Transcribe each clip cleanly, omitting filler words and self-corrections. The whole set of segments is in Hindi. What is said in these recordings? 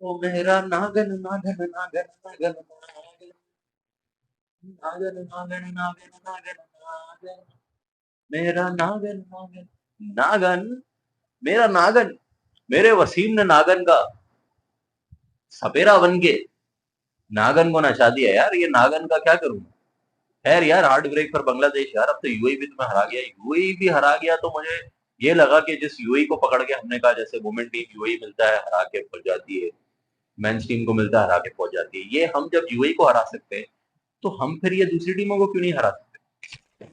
ओ मेरा नागन नागन नागन नागन नागन नागन नागन नागन नागन नागन मेरा नागन नागन नागन मेरा नागन मेरे वसीम ने नागन का सपेरा बन के नागन को नचा दिया यार। ये नागन का क्या करूं। खैर यार, हार्ड ब्रेक पर बांग्लादेश यार। अब तो यूएई भी तुम्हें हरा गया। यूएई भी हरा गया तो मुझे ये लगा कि जिस यूएई को पकड़ के हमने कहा जैसे वुमेन टीम यूएई मिलता है हरा के पहुंच जाती है, मेंस टीम को मिलता है हरा के पहुंच जाती है, ये हम जब यूएई को हरा सकते हैं तो हम फिर ये दूसरी टीमों को क्यों नहीं हरा सकते।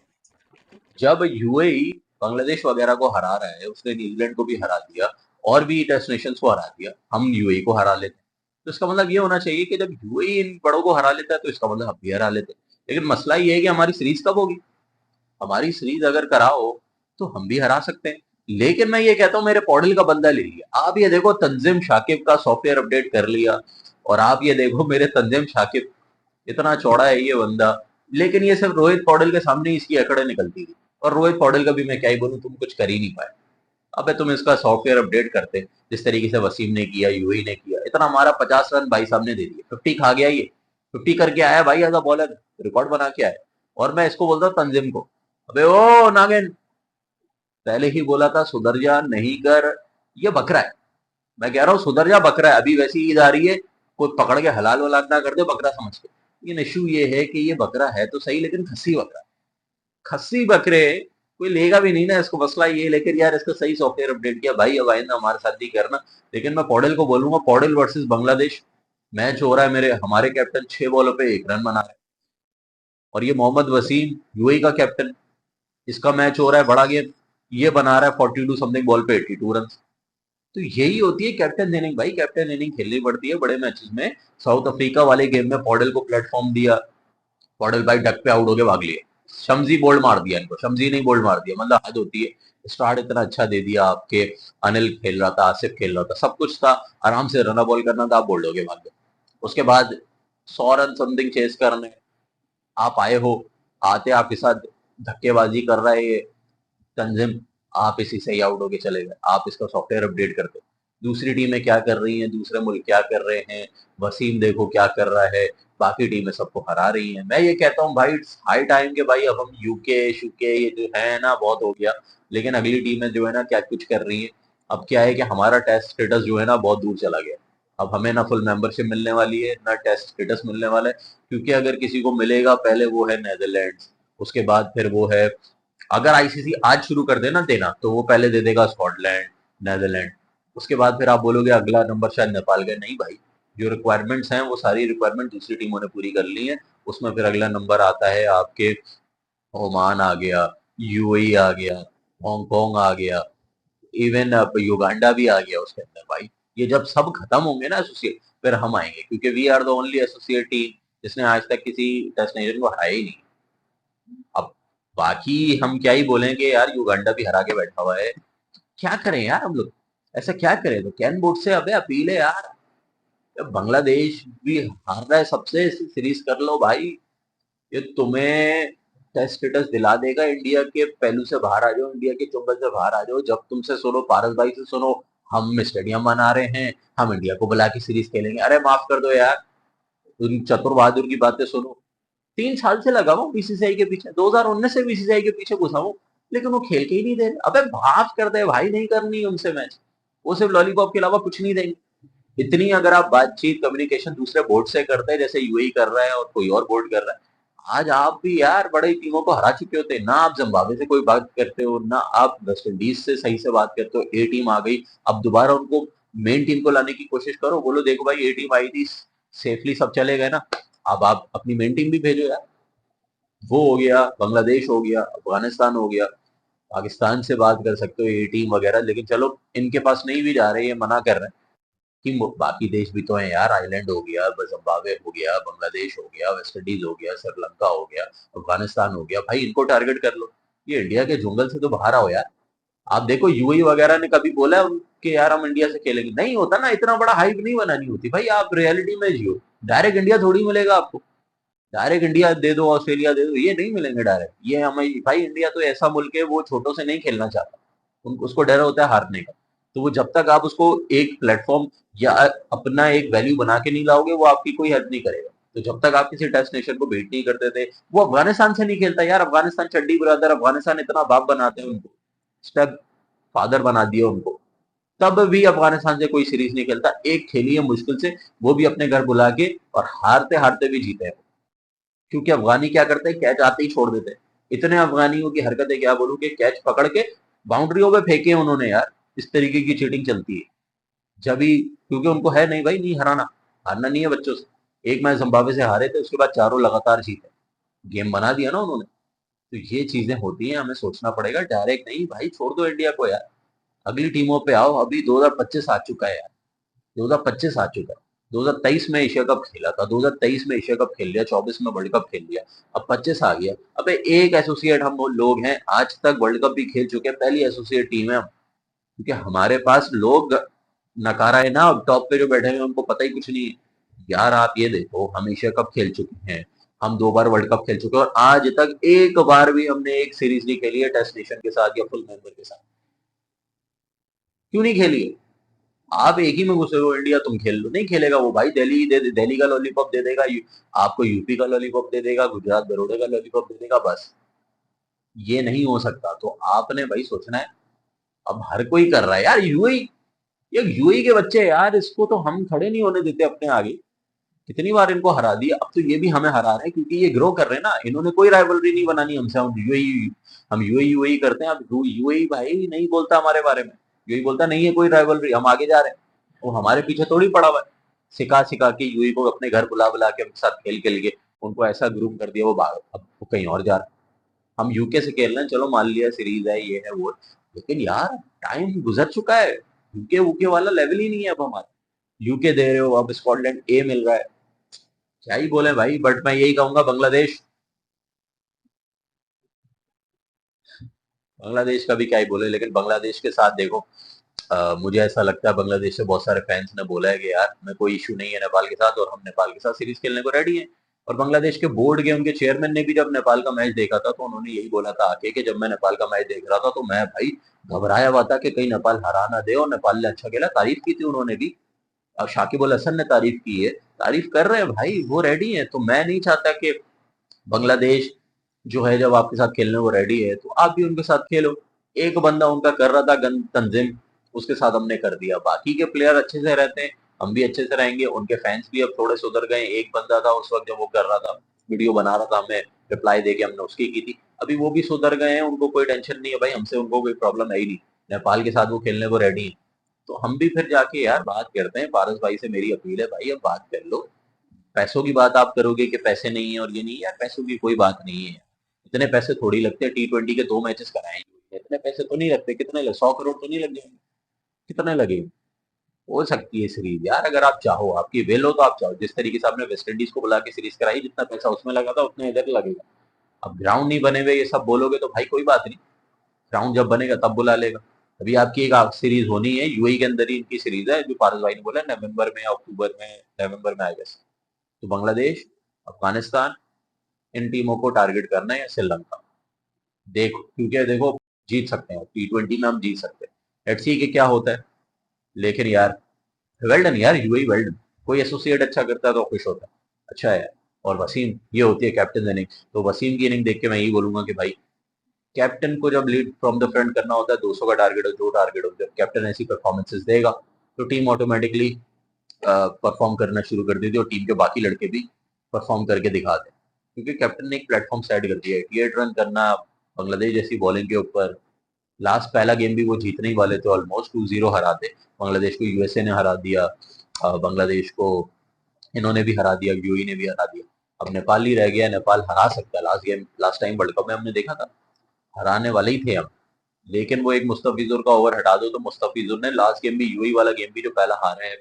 जब यूएई बांग्लादेश वगैरह को हरा रहा है, उसने न्यूजीलैंड को भी हरा दिया और भी टेस्ट नेशंस को हरा दिया, हम यूएई को हरा लेते हैं। तो इसका मतलब ये होना चाहिए कि जब यूएई इन बड़ों को हरा लेता है तो इसका मतलब हम भी हरा लेते हैं। लेकिन मसला ये है कि हमारी सीरीज कब होगी। हमारी सीरीज अगर कराओ तो हम भी हरा सकते हैं। लेकिन मैं ये कहता हूँ मेरे पॉडल का बंदा ले लिया। आप ये देखो तंजिम शाकिब का सॉफ्टवेयर अपडेट कर लिया और आप ये देखो मेरे तंजिम शाकिब, इतना चौड़ा है ये बंदा, लेकिन ये सिर्फ रोहित पौडेल के सामने इसकी अकड़े निकलती थी। और रोहित पौडेल का भी मैं क्या ही बोलूं, तुम कुछ कर ही नहीं पाए। अबे तुम इसका सॉफ्टवेयर अपडेट करते जिस तरीके से वसीम ने किया, यूही ने किया, इतना हमारा 50 रन भाई साहब ने दे दिए, 50 खा गया ये। 50 करके आया भाई एज अ बॉलर, रिकॉर्ड बना के आया। और मैं इसको बोलता हूँ तंजिम को, अबे ओ नागिन, पहले ही बोला था सुधर जा, नहीं कर। ये बकरा है, मैं कह रहा हूँ सुधर जा, बकरा है। अभी वैसी ईद आ रही है, कोई पकड़ के हलाल वलाल ना कर दे बकरा समझ के। लेकिन इशू ये है कि ये बकरा है तो सही, लेकिन खस्सी बकरा, खस्सी बकरे कोई लेगा भी नहीं ना इसको। मसला ये, लेकिन यार इसका सही सॉफ्टवेयर अपडेट किया भाई, अब आइंदा हमारे साथ भी करना। लेकिन मैं पौडेल को बोलूंगा, पौडेल वर्सेस बांग्लादेश मैच हो रहा है, मेरे हमारे कैप्टन 6 बॉलों पे 1 रन बना रहे हैं। और ये मोहम्मद वसीम यूएई का कैप्टन, इसका मैच हो रहा है बड़ा गेम, ये बना रहा है 42 समथिंग बॉल पे 82 रन। तो यही होती है कैप्टन इनिंग भाई, कैप्टन इनिंग खेलनी पड़ती है बड़े मैचेस में। साउथ अफ्रीका वाले गेम में पॉडेल को प्लेटफॉर्म दिया, पॉडेल भाई डक पे आउट होके भाग लिए। शम्जी बोल्ड मार दिया इनको, शम्जी नहीं बोल्ड मार दिया, मतलब हद होती है। स्टार्ट इतना अच्छा दे दिया आपके, अनिल खेल रहा था, आसिफ खेल रहा था, सब कुछ था, आराम से रन बॉल करना था, आप बोल्ड होके भाग गए। उसके बाद 100 रन समथिंग चेस करने आप आए हो, आते आपके साथ धक्केबाजी कर रहा है ये तंजिम, आप इसी से ही आउट होके चले गए। आप इसका सॉफ्टवेयर अपडेट करते, दूसरी टीमें क्या कर रही हैं, दूसरे मुल्क क्या कर रहे हैं, वसीम देखो क्या कर रहा है, बाकी टीमें सबको हरा रही हैं। मैं ये कहता हूँ भाई इट्स हाई टाइम के भाई अब हम यूके शुके ये जो है ना बहुत हो गया। लेकिन अगली टीमें जो है ना क्या कुछ कर रही हैं। अब क्या है कि हमारा टेस्ट स्टेटस जो है ना बहुत दूर चला गया। अब हमें ना फुल मेंबरशिप मिलने वाली है ना टेस्ट स्टेटस मिलने वाला है। क्योंकि अगर किसी को मिलेगा पहले वो है नेदरलैंड्स, उसके बाद फिर वो है, अगर आईसीसी आज शुरू कर देना देना तो वो पहले दे देगा स्कॉटलैंड, नेदरलैंड। उसके बाद फिर आप बोलोगे अगला नंबर शायद नेपाल का। नहीं भाई, जो रिक्वायरमेंट्स हैं वो सारी रिक्वायरमेंट दूसरी टीमों ने पूरी कर ली है। उसमें फिर अगला नंबर आता है आपके, ओमान आ गया, यूएई आ गया, हांगकांग आ गया, इवन युगांडा भी आ गया उसके अंदर भाई। ये जब सब खत्म होंगे ना एसोसिएट, फिर हम आएंगे, क्योंकि we are the only associate team जिसने आज तक किसी टेस्ट नेशन को हराया ही नहीं। अब बाकी हम क्या ही बोलेंगे यार, युगांडा भी हरा के बैठा हुआ है। क्या करें यार हम लोग, ऐसा क्या करें। तो कैन बोर्ड से अबे अपील है यार, जब बांग्लादेश भी हार रहा है सबसे, सीरीज कर लो भाई। ये तुम्हें टेस्ट स्टेटस दिला देगा, इंडिया के पहलू से बाहर आ जाओ, इंडिया के चुंगल से बाहर आ जाओ। जब तुमसे सुनो, पारस भाई से सुनो, हम स्टेडियम बना रहे हैं, हम इंडिया को बुला के सीरीज खेलेंगे। अरे माफ कर दो यार, उन चतुर बहादुर की बातें सुनो। 3 साल से लगा हुआ बीसीसीआई के पीछे, 2019 से बीसीसीआई के पीछे घुसा हूँ, लेकिन वो खेल के ही नहीं दे रहे। अबे माफ कर दे भाई, नहीं करनी उनसे मैच, वो सिर्फ लॉलीपॉप के अलावा कुछ नहीं देंगे। इतनी अगर आप बातचीत कम्युनिकेशन दूसरे बोर्ड से करते हैं जैसे यूएई कर रहा है और कोई और बोर्ड कर रहा है, आज आप भी यार बड़ी टीमों को हरा चुके होते। ना आप जिम्बाब्वे से कोई बात करते हो, ना आप वेस्ट इंडीज से सही से बात करते हो। ए टीम आ गई, अब दोबारा उनको मेन टीम को लाने की कोशिश करो, बोलो देखो भाई ए टीम आई थी, सेफली सब चले गए ना, अब आप अपनी मेन टीम भी भेजो यार। वो हो गया, बांग्लादेश हो गया, अफगानिस्तान हो गया, पाकिस्तान से बात कर सकते हो ए टीम वगैरह। लेकिन चलो इनके पास नहीं भी जा रहे, ये मना कर रहे हैं कि बाकी देश भी तो हैं यार, आइलैंड हो गया, जिम्बाब्वे हो गया, बांग्लादेश हो गया, वेस्ट इंडीज हो गया, श्रीलंका हो गया, अफगानिस्तान हो गया, भाई इनको टारगेट कर लो। ये इंडिया के जंगल से तो बाहर आओ यार। आप देखो यूएई वगैरह ने कभी बोला कि यार हम इंडिया से खेलेंगे, नहीं होता ना, इतना बड़ा हाइप नहीं बनानी होती भाई, आप रियलिटी में जियो। डायरेक्ट इंडिया थोड़ी मिलेगा आपको, डायरेक्ट इंडिया दे दो, ऑस्ट्रेलिया दे दो, ये नहीं मिलेंगे डायरेक्ट। ये हमें भाई, इंडिया तो ऐसा मुल्क है वो छोटों से नहीं खेलना चाहता, उसको डर होता है हारने का। तो वो जब तक आप उसको एक प्लेटफॉर्म या अपना एक वैल्यू बना के नहीं लाओगे, वो आपकी कोई हेल्प नहीं करेगा। तो जब तक आप किसी टेस्ट नेशन को बेट नहीं करते थे, वो अफगानिस्तान से नहीं खेलता यार, अफगानिस्तान चड्डी ब्रदर, अफगानिस्तान इतना बाप बनाते हैं उनको, स्टेप फादर बना दिया उनको, तब भी अफगानिस्तान से कोई सीरीज नहीं खेलता। एक खेली है मुश्किल से, वो भी अपने घर बुला के, और हारते हारते भी जीते हैं। क्योंकि अफगानी क्या करते हैं, कैच आते ही छोड़ देते हैं। इतने अफगानियों की हरकतें क्या बोलूं, कि कैच पकड़ के बाउंड्रियों पे फेंके उन्होंने यार। इस तरीके की चीटिंग चलती है जब भी, क्योंकि उनको है नहीं भाई, नहीं हराना, हारना नहीं है बच्चों से। एक मैच जिम्बाब्वे से हारे थे, उसके बाद चारों लगातार जीते, गेम बना दिया ना उन्होंने। तो ये चीजें होती हैं, हमें सोचना पड़ेगा, डायरेक्ट नहीं भाई, छोड़ दो इंडिया को यार, अगली टीमों पे आओ। अभी 2025 आ चुका है यार, 2025 आ चुका है। 2023 में एशिया कप खेला था, 2023 में एशिया कप खेल लिया, 24 में वर्ल्ड कप खेल लिया, अब 25 आ गया। अबे एक एसोसिएट हम लोग हैं, आज तक वर्ल्ड कप भी खेल चुके हैं, पहली एसोसिएट टीम है हम। क्योंकि हमारे पास लोग नकारा है ना, टॉप पे जो बैठे हैं उनको पता ही कुछ नहीं है। यार आप ये देखो, हम एशिया कप खेल चुके हैं, हम 2 बार वर्ल्ड कप खेल चुके हैं, और आज तक एक बार भी हमने एक सीरीज नहीं खेली है टेस्ट नेशन के साथ या फुल मेंबर के साथ। क्यों नहीं खेली है? आप एक ही में घुसे हो, इंडिया तुम खेल लो, नहीं खेलेगा वो भाई, दिल्ली का लॉलीपॉप दे देगा, आपको यूपी का लॉलीपॉप दे देगा, गुजरात बरोड़ा का लॉलीपॉप दे देगा, बस। ये नहीं हो सकता। तो आपने भाई सोचना है। अब हर कोई कर रहा है यार, यूएई, ये यूएई के बच्चे यार, इसको तो हम खड़े नहीं होने देते अपने आगे। कितनी बार इनको हरा दिया, अब तो ये भी हमें हरा रहे हैं, क्योंकि ये ग्रो कर रहे हैं ना, इन्होंने कोई राइवलरी नहीं बनानी हमसे। हम यूएई यूएई करते हैं। अब यूएई भाई नहीं बोलता हमारे बारे में, यूएई बोलता नहीं है कोई राइवलरी, हम आगे जा रहे हैं। वो हमारे पीछे थोड़ी पड़ा हुआ है। सिखा सिखा के यूएई को अपने घर बुला बुला के, उनके साथ खेल खेल के उनको ऐसा ग्रूम कर दिया, वो अब वो कहीं और जा रहा है। हम यूके से खेल रहे हैं, चलो मान लिया सीरीज है, ये है वो है, लेकिन यार टाइम गुजर चुका है। यूके वूके वाला लेवल ही नहीं है अब हमारा। यूके दे रहे हो, अब स्कॉटलैंड ए मिल रहा है, क्या ही बोले भाई। बट मैं यही कहूंगा, बांग्लादेश, बांग्लादेश का भी क्या ही बोले, लेकिन बांग्लादेश के साथ देखो, मुझे ऐसा लगता है बांग्लादेश से बहुत सारे फैंस ने बोला है कि यार हमें कोई इशू नहीं है नेपाल के साथ, और हम नेपाल के साथ सीरीज खेलने को रेडी हैं। और बांग्लादेश के बोर्ड के उनके चेयरमैन ने भी जब नेपाल का मैच देखा था, तो उन्होंने यही बोला था आके, कि जब मैं नेपाल का मैच देख रहा था तो मैं भाई घबराया हुआ था कि कहीं नेपाल हरा ना दे, और नेपाल ने अच्छा खेला, तारीफ की थी उन्होंने भी। अब शाकिब अल हसन ने तारीफ की है, तारीफ कर रहे हैं भाई, वो रेडी है। तो मैं नहीं चाहता कि बांग्लादेश जो है, जब आपके साथ खेलने वो रेडी है, तो आप भी उनके साथ खेलो। एक बंदा उनका कर रहा था गन तंजिम, उसके साथ हमने कर दिया, बाकी के प्लेयर अच्छे से रहते हैं, हम भी अच्छे से रहेंगे। उनके फैंस भी अब थोड़े सुधर गए। एक बंदा था उस वक्त जब वो कर रहा था, वीडियो बना रहा था, हमें रिप्लाई देके हमने उसकी की थी। अभी वो भी सुधर गए हैं, उनको कोई टेंशन नहीं है भाई, हमसे उनको कोई प्रॉब्लम है ही नहीं। नेपाल के साथ वो खेलने को रेडी है। तो हम भी फिर जाके यार बात करते हैं, पारस भाई से मेरी अपील है भाई, अब बात कर लो। पैसों की बात आप करोगे कि पैसे नहीं है और ये नहीं है, यार पैसों की कोई बात नहीं है। इतने पैसे थोड़ी लगते हैं, T20 के 2 मैचेस कराएंगे, इतने पैसे तो नहीं लगते। कितने लगे, 100 करोड़ तो नहीं लग जाएंगे? कितने लगे? हो सकती है सीरीज यार, अगर आप चाहो, आपकी वेल हो तो आप चाहो, जिस तरीके से आपने वेस्ट इंडीज को बुला के सीरीज कराई, जितना पैसा उसमें लगा था उतना इधर लगेगा। अब ग्राउंड नहीं बने हुए, ये सब बोलोगे तो भाई कोई बात नहीं, ग्राउंड जब बनेगा तब बुला लेगा। अभी आपकी एक सीरीज होनी है यूएई के अंदर ही, इनकी सीरीज है, जो पारस भाई ने बोला नवंबर में या अक्टूबर में, नवंबर में आएगा। तो बांग्लादेश, अफगानिस्तान, इन टीमों को टारगेट करना है, या श्रीलंका। देखो, क्योंकि देखो, जीत सकते हैं T20 में, हम जीत सकते हैं। लेट्स सी कि क्या होता है। लेकिन यार वेल डन यार, यूएई वेल डन। कोई एसोसिएट अच्छा करता है तो खुश होता है, अच्छा है। और वसीम, ये होती है कैप्टन इनिंग। तो वसीम की इनिंग देख के मैं यही बोलूंगा कि भाई, कैप्टन को जब लीड फ्रॉम द फ्रंट करना होता है, 200 का टारगेट हो, जो टारगेट हो, जब कैप्टन ऐसी परफॉर्मेंसेस देगा, तो टीम ऑटोमेटिकली परफॉर्म करना शुरू कर देती है, और टीम के बाकी लड़के भी परफॉर्म करके दिखाते हैं। क्योंकि कैप्टन ने एक प्लेटफॉर्म सेट कर दिया है, 88 रन करना बांग्लादेश जैसी बॉलिंग के ऊपर। लास्ट पहला गेम भी वो जीतने ही वाले थे, ऑलमोस्ट 2-0 हराते बांग्लादेश को, यूएसए ने हरा दिया, बांग्लादेश को इन्होंने भी हरा दिया, यूएई ने भी हरा दिया। अब नेपाल ही रह गया, नेपाल हरा सकता है। Last game, last time world cup में हमने देखा था, हराने वाले ही थे हम। लेकिन वो एक मुस्तफिजुर का ओवर हटा दो, तो मुस्तफिजुर ने लास्ट गेम भी, यूएई वाला गेम भी जो पहला हारा है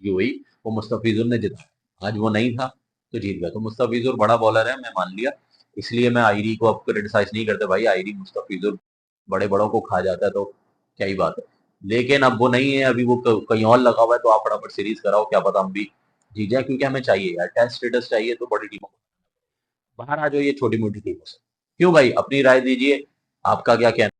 यूएई, वो मुस्तफिजुर ने जिताया। आज वो नहीं था तो जीत गया। तो मुस्तफिजुर बड़ा बॉलर है, मैं मान लिया। इसलिए मैं आईरी को अब क्रिटिसाइज नहीं करता भाई, आईरी मुस्तफिजुर बड़े बड़ों को खा जाता है, तो क्या ही बात है। लेकिन अब वो नहीं है, अभी वो कहीं और लगा हुआ है, तो आप फटाफट सीरीज कराओ, क्या पता हम भी जीत जाए। क्योंकि हमें चाहिए यार, टेस्ट स्टेटस चाहिए, तो बड़ी टीमों को बाहर आ जाओ, ये छोटी मोटी टीमों से। क्यों भाई, अपनी राय दीजिए, आपका क्या कहना